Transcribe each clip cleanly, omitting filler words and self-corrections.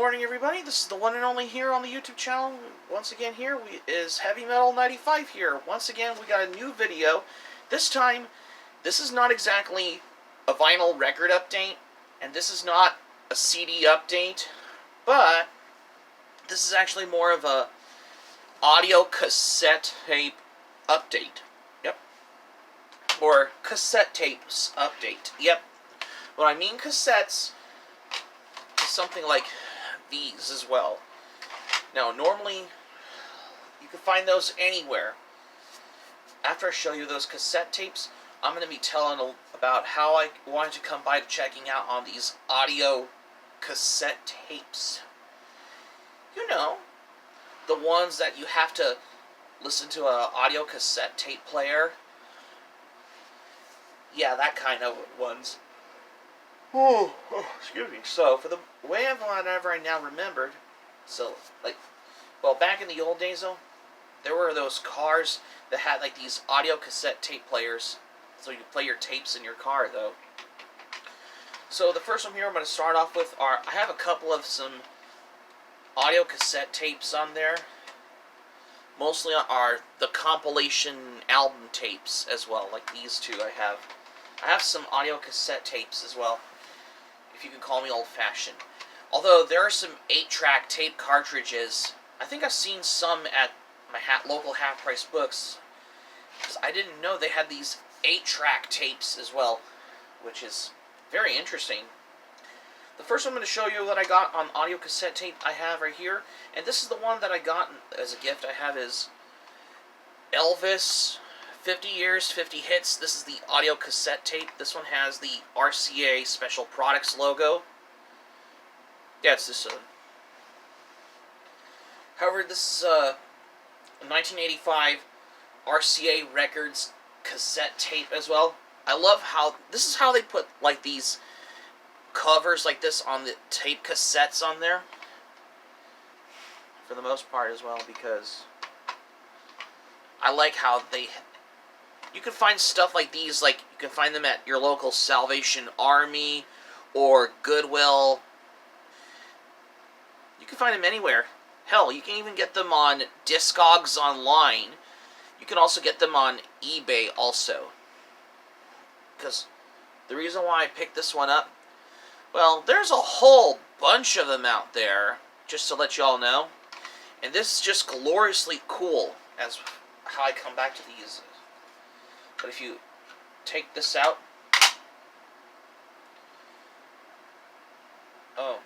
morning, everybody. This is the one and only here on the YouTube channel. Once again, here is Heavy Metal 95 here. Once again, we got a new video. This time, this is not exactly a vinyl record update, and this is not a CD update, but this is actually more of a audio cassette tape update. Yep. Or cassette tapes update. Yep. When I mean cassettes, something like these as well. Now, normally, you can find those anywhere. After I show you those cassette tapes, I'm going to be telling about how I wanted to come by to checking out on these audio cassette tapes. You know, the ones that you have to listen to an audio cassette tape player. Yeah, that kind of ones. Oh, excuse me. So, for the way of whatever I now remembered, so, well, back in the old days, though, there were those cars that had, these audio cassette tape players, so you could play your tapes in your car, though. So, the first one here I'm going to start off with I have a couple of some audio cassette tapes on there. Mostly are the compilation album tapes as well, like these two I have. I have some audio cassette tapes as well, if you can call me old-fashioned. Although there are some 8-track tape cartridges. I think I've seen some at my local half-price books, because I didn't know they had these 8-track tapes as well, which is very interesting. The first one I'm going to show you that I got on audio cassette tape I have right here, and this is the one that I got as a gift. I have is Elvis 50 Years, 50 Hits. This is the audio cassette tape. This one has the RCA Special Products logo. Yeah, it's this one. However, this is a 1985 RCA Records cassette tape as well. I love how, this is how they put, these covers like this on the tape cassettes on there. For the most part as well, because I like how you can find stuff like these, you can find them at your local Salvation Army or Goodwill. You can find them anywhere. Hell, you can even get them on Discogs online. You can also get them on eBay also. Because the reason why I picked this one up, well, there's a whole bunch of them out there, just to let you all know. And this is just gloriously cool, as how I come back to these. But if you take this out, oh,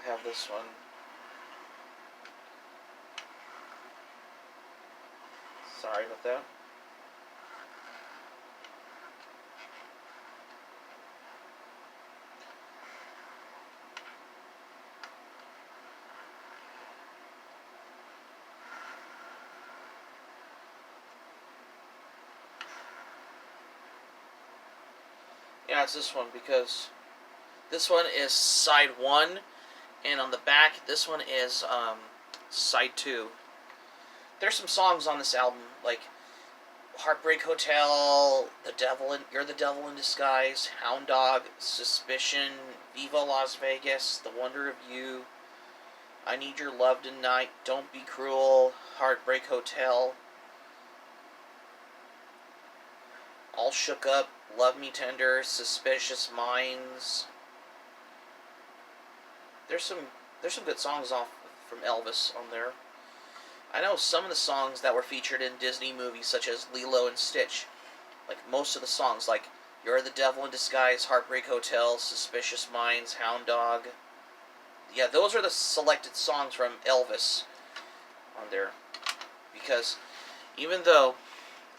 I have this one. Sorry about that. Yeah, it's this one, because this one is side 1, and on the back, this one is side 2. There's some songs on this album, like Heartbreak Hotel, You're the Devil in Disguise, Hound Dog, Suspicion, Viva Las Vegas, The Wonder of You, I Need Your Love Tonight, Don't Be Cruel, Heartbreak Hotel, All Shook Up, Love Me Tender, Suspicious Minds. There's some good songs from Elvis on there. I know some of the songs that were featured in Disney movies, such as Lilo and Stitch. Most of the songs, like You're the Devil in Disguise, Heartbreak Hotel, Suspicious Minds, Hound Dog. Yeah, those are the selected songs from Elvis on there. Because even though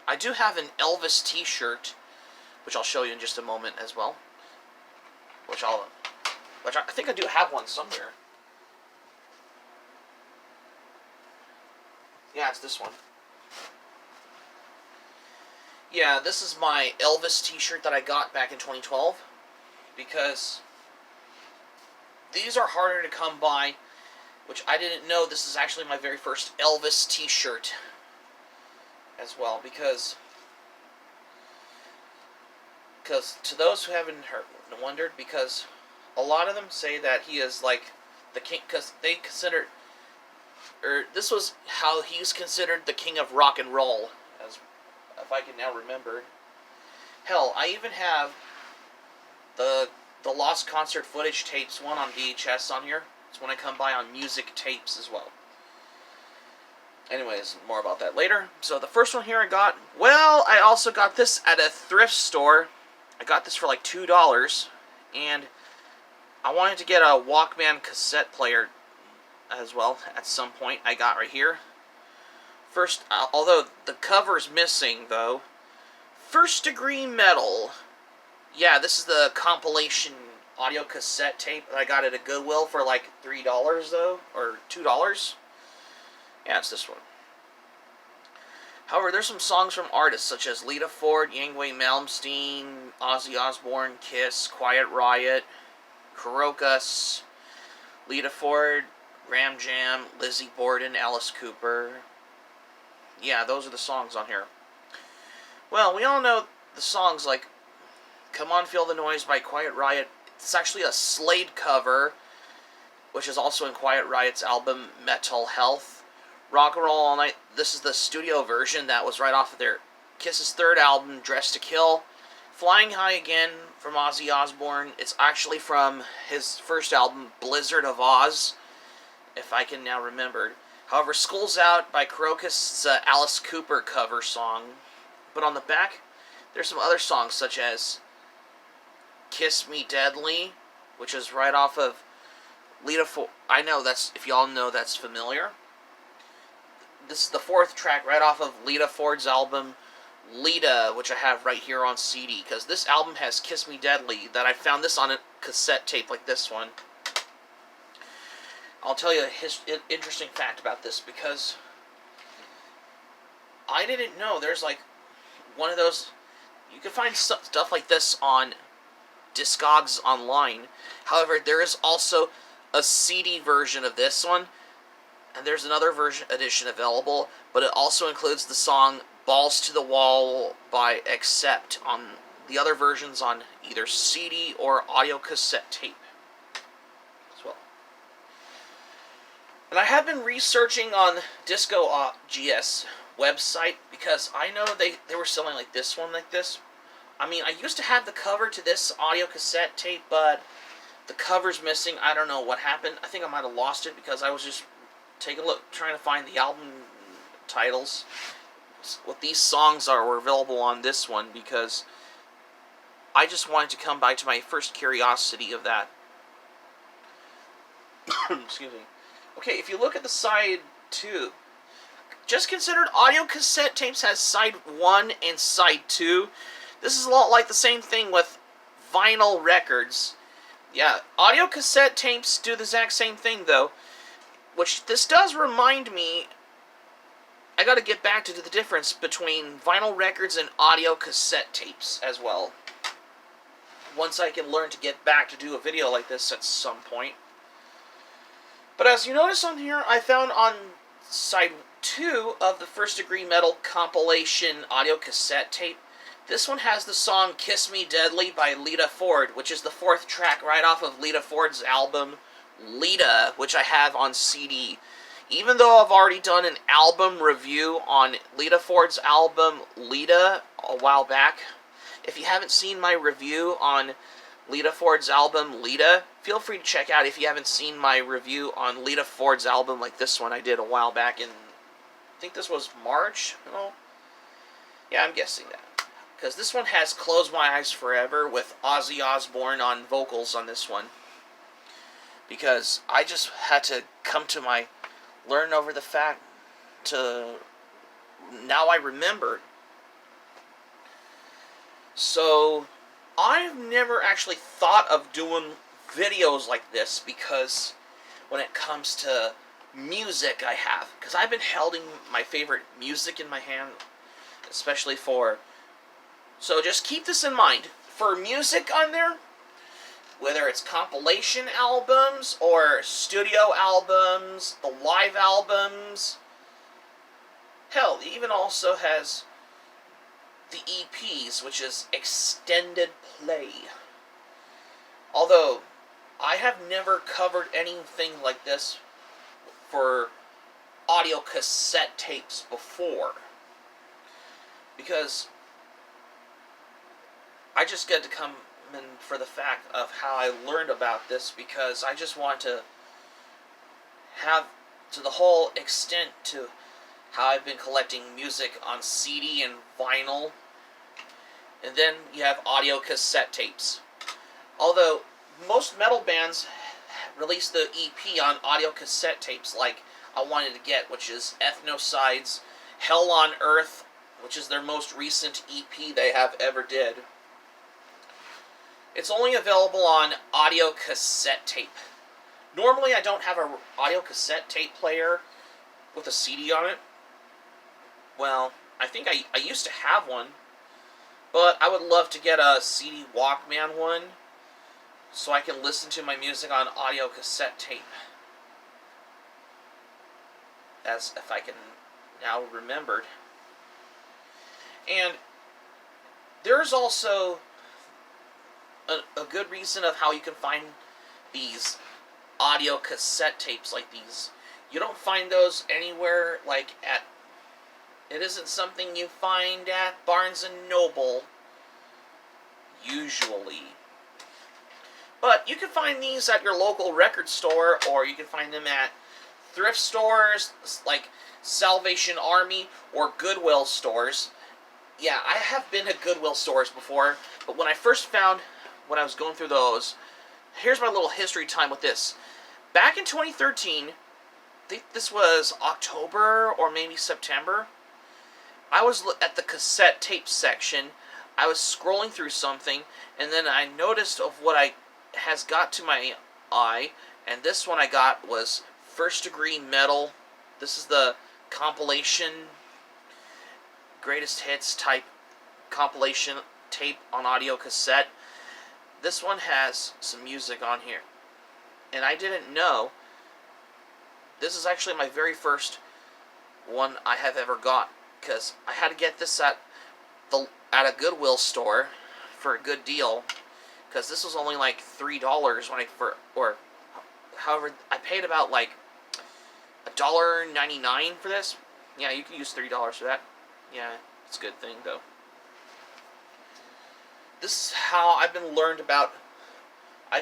I do have an Elvis t-shirt, which I'll show you in just a moment as well, which I think I do have one somewhere. Yeah, it's this one. Yeah, this is my Elvis t-shirt that I got back in 2012, because these are harder to come by, which I didn't know. This is actually my very first Elvis t-shirt as well, because because to those who haven't wondered, because a lot of them say that he is like the king, because they considered, or this was how he's considered the king of rock and roll, as if I can now remember. Hell, I even have the lost concert footage tapes, one on VHS on here. It's when I come by on music tapes as well. Anyways, more about that later. So the first one here I got, well, I also got this at a thrift store. I got this for like $2, and I wanted to get a Walkman cassette player as well at some point. I got right here. First, although the cover's missing though, First Degree Metal. Yeah, this is the compilation audio cassette tape that I got at a Goodwill for like $3 though, or $2. Yeah, it's this one. However, there's some songs from artists such as Lita Ford, Yngwie Malmsteen, Ozzy Osbourne, Kiss, Quiet Riot, Krokus, Lita Ford, Graham Jam, Lizzie Borden, Alice Cooper. Yeah, those are the songs on here. Well, we all know the songs like Come On Feel the Noise by Quiet Riot. It's actually a Slade cover, which is also in Quiet Riot's album Metal Health. Rock and Roll All Night, this is the studio version that was right off of their Kiss's third album, Dressed to Kill. Flying High Again from Ozzy Osbourne, it's actually from his first album, Blizzard of Oz, if I can now remember. However, School's Out by Krokus is an Alice Cooper cover song. But on the back, there's some other songs such as Kiss Me Deadly, which is right off of Lita Ford. I know that's, if y'all know, that's familiar. This is the fourth track right off of Lita Ford's album Lita, which I have right here on CD, because this album has Kiss Me Deadly, that I found this on a cassette tape like this one. I'll tell you an interesting fact about this, because I didn't know there's like one of those, you can find stuff like this on Discogs online. However, there is also a CD version of this one, and there's another edition available, but it also includes the song Balls to the Wall by Cassette on the other versions on either CD or audio cassette tape as well. And I have been researching on Disco GS website, because I know they were selling like this one like this. I mean, I used to have the cover to this audio cassette tape, but the cover's missing. I don't know what happened. I think I might have lost it because I was just taking a look, trying to find the album titles. What these songs were available on this one, because I just wanted to come back to my first curiosity of that. Excuse me. Okay, if you look at the side 2, just considered audio cassette tapes has side 1 and side 2. This is a lot like the same thing with vinyl records. Yeah, audio cassette tapes do the exact same thing though, which this does remind me, I gotta get back to the difference between vinyl records and audio cassette tapes as well. Once I can learn to get back to do a video like this at some point. But as you notice on here, I found on side 2 of the First Degree Metal compilation audio cassette tape, this one has the song Kiss Me Deadly by Lita Ford, which is the 4th track right off of Lita Ford's album Lita, which I have on CD. Even though I've already done an album review on Lita Ford's album Lita a while back, if you haven't seen my review on Lita Ford's album Lita, feel free to check out if you haven't seen my review on Lita Ford's album like this one I did a while back in, I think this was March? No? Yeah, I'm guessing that. Because this one has Close My Eyes Forever with Ozzy Osbourne on vocals on this one. Because I just had to come to my learn over the fact to now I remembered. So I've never actually thought of doing videos like this, because when it comes to music I have, because I've been holding my favorite music in my hand, especially for, so just keep this in mind, for music on there, whether it's compilation albums or studio albums, the live albums, hell, it even also has the EPs, which is extended play. Although, I have never covered anything like this for audio cassette tapes before. Because I just get to come in for the fact of how I learned about this, because I just want to have to the whole extent to how I've been collecting music on CD and vinyl. And then you have audio cassette tapes. Although most metal bands release the EP on audio cassette tapes, like I Wanted to Get, which is Ethnocide's Hell on Earth, which is their most recent EP they have ever did. It's only available on audio cassette tape. Normally I don't have an audio cassette tape player with a CD on it. Well, I think I used to have one, but I would love to get a CD Walkman one so I can listen to my music on audio cassette tape. As if I can now remembered. And there's also a good reason of how you can find these audio cassette tapes like these. You don't find those anywhere like at... It isn't something you find at Barnes & Noble, usually. But you can find these at your local record store, or you can find them at thrift stores like Salvation Army or Goodwill stores. Yeah, I have been at Goodwill stores before, but when I was going through those, here's my little history time with this. Back in 2013, I think this was October or maybe September, I was at the cassette tape section. I was scrolling through something, and then I noticed of what has got to my eye, and this one I got was First Degree Metal. This is the compilation, greatest hits type compilation tape on audio cassette. This one has some music on here, and I didn't know. This is actually my very first one I have ever got, because I had to get this at a Goodwill store for a good deal, because this was only like $3 or however, I paid about like $1.99 for this. Yeah, you can use $3 for that. Yeah, it's a good thing though. This is how I've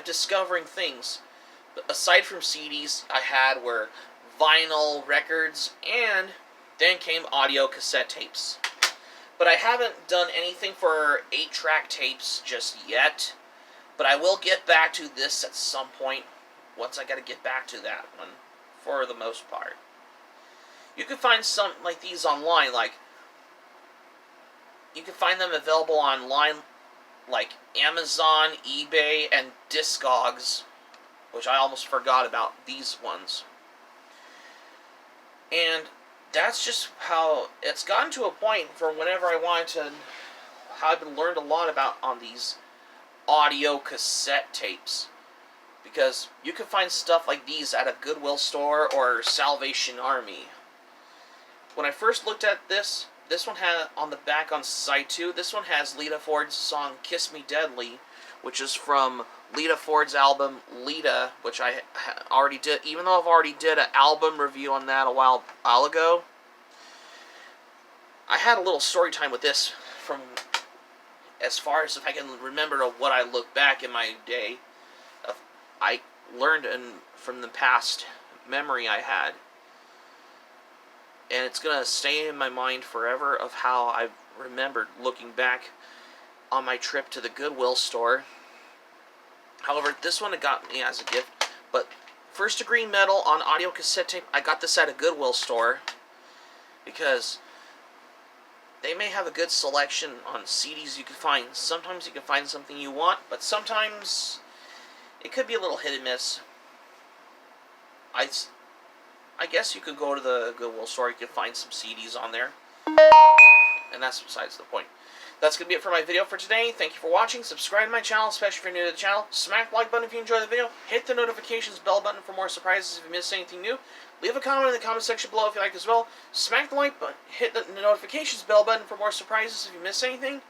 discovering things. Aside from CDs, I had were vinyl records, and then came audio cassette tapes. But I haven't done anything for 8-track tapes just yet. But I will get back to this at some point, once I gotta get back to that one, for the most part. You can find some like these online, like, you can find them available online, like Amazon, eBay, and Discogs, which I almost forgot about these ones. And that's just how it's gotten to a point from whenever I wanted to, how I've learned a lot about on these audio cassette tapes. Because you can find stuff like these at a Goodwill store or Salvation Army. When I first looked at this one had on the back on side 2, this one has Lita Ford's song Kiss Me Deadly, which is from Lita Ford's album Lita, which I already did, even though I've already did an album review on that a while ago. I had a little story time with this from, as far as if I can remember of what I look back in my day. I learned from the past memory I had. And it's going to stay in my mind forever of how I remembered looking back on my trip to the Goodwill store. However, this one got me as a gift. But First Degree Metal on audio cassette tape, I got this at a Goodwill store. Because they may have a good selection on CDs you can find. Sometimes you can find something you want, but sometimes it could be a little hit and miss. I guess you could go to the Goodwill store, you could find some CDs on there. And that's besides the point. That's going to be it for my video for today. Thank you for watching. Subscribe to my channel, especially if you're new to the channel. Smack the like button if you enjoyed the video. Hit the notifications bell button for more surprises if you missed anything new. Leave a comment in the comment section below if you like as well. Smack the like button, hit the notifications bell button for more surprises if you missed anything.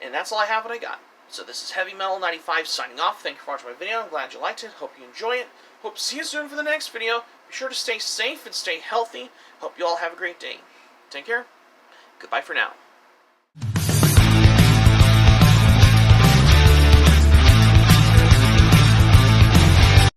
And that's all I have what I got. So this is Heavy Metal 95 signing off. Thank you for watching my video. I'm glad you liked it. Hope you enjoy it. Hope to see you soon for the next video. Be sure to stay safe and stay healthy. Hope you all have a great day. Take care. Goodbye for now.